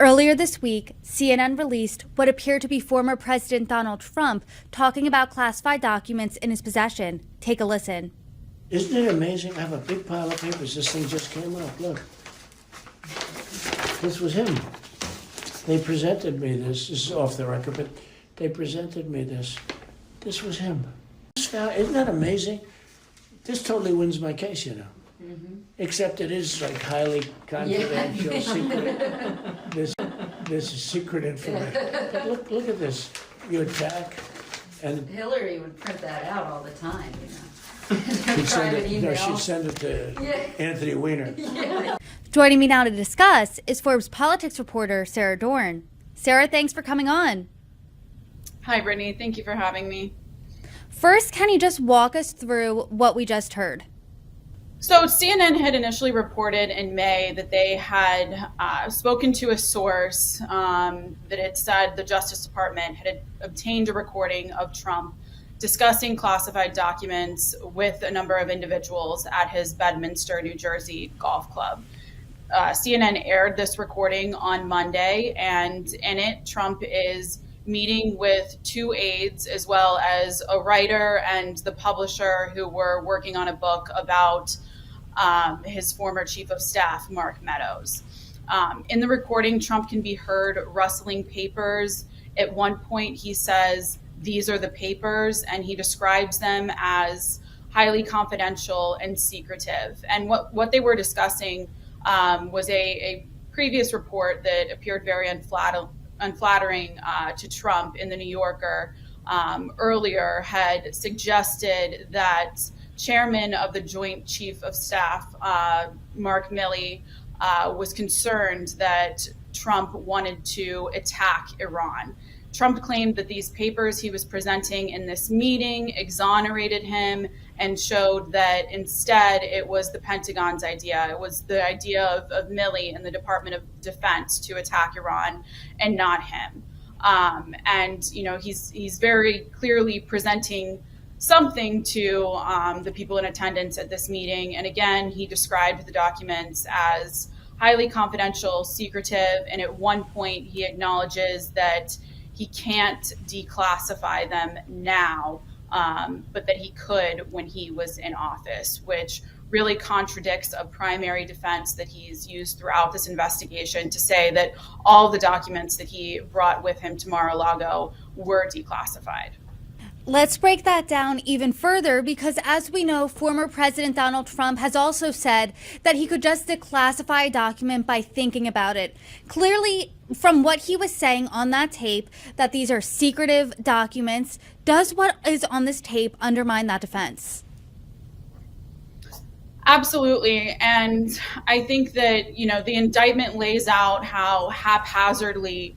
Earlier this week, CNN released what appeared to be former President Donald Trump talking about classified documents in his possession. Take a listen. Isn't it amazing? I have a big pile of papers. This thing just came up. Look. This was him. They presented me this. This is off the record, but they presented me this. This was him. Isn't that amazing? This totally wins my case, you know. Mm-hmm. Except it is like highly confidential, secret. This is secret information. But look at this. You attack, and Hillary would print that out all the time, you know. she'd send Private it, email. no, she'd send it to Anthony Weiner. Yeah. Joining me now to discuss is Forbes politics reporter Sara Dorn. Sara, thanks for coming on. Hi, Brittany. Thank you for having me. First, can you just walk us through what we just heard? So CNN had initially reported in May that they had spoken to a source that had said the Justice Department had obtained a recording of Trump discussing classified documents with a number of individuals at his Bedminster, New Jersey golf club. CNN aired this recording on Monday, and in it, Trump is meeting with two aides as well as a writer and the publisher who were working on a book about his former chief of staff, Mark Meadows. In the recording, Trump can be heard rustling papers. At one point, he says, "These are the papers," and he describes them as highly confidential and secretive. And what they were discussing was a previous report that appeared very unflattering to Trump in the New Yorker earlier had suggested that chairman of the Joint Chief of Staff, Mark Milley, was concerned that Trump wanted to attack Iran. Trump claimed that these papers he was presenting in this meeting exonerated him and showed that instead it was the Pentagon's idea. It was the idea of Milley and the Department of Defense to attack Iran and not him. And, you know, he's very clearly presenting something to the people in attendance at this meeting. And again, he described the documents as highly confidential, secretive, and at one point he acknowledges that he can't declassify them now, but that he could when he was in office, which really contradicts a primary defense that he's used throughout this investigation to say that all the documents that he brought with him to Mar-a-Lago were declassified. Let's break that down even further because, as we know, former President Donald Trump has also said that he could just declassify a document by thinking about it. Clearly, from what he was saying on that tape, that these are secretive documents, does what is on this tape undermine that defense? Absolutely. And I think that, you know, the indictment lays out how haphazardly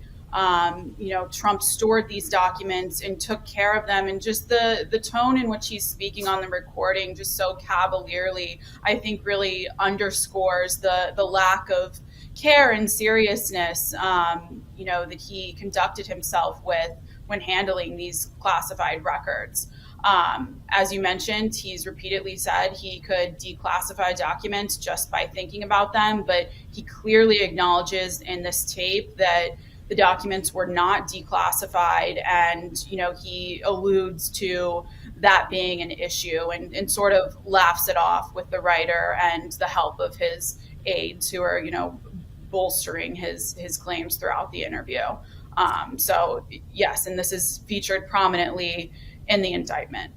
Trump stored these documents and took care of them, and just the tone in which he's speaking on the recording, just so cavalierly, I think really underscores the lack of care and seriousness, that he conducted himself with when handling these classified records. As you mentioned, he's repeatedly said he could declassify documents just by thinking about them, but he clearly acknowledges in this tape that the documents were not declassified, and he alludes to that being an issue and sort of laughs it off with the writer and the help of his aides who are bolstering his claims throughout the interview. So yes, and this is featured prominently in the indictment.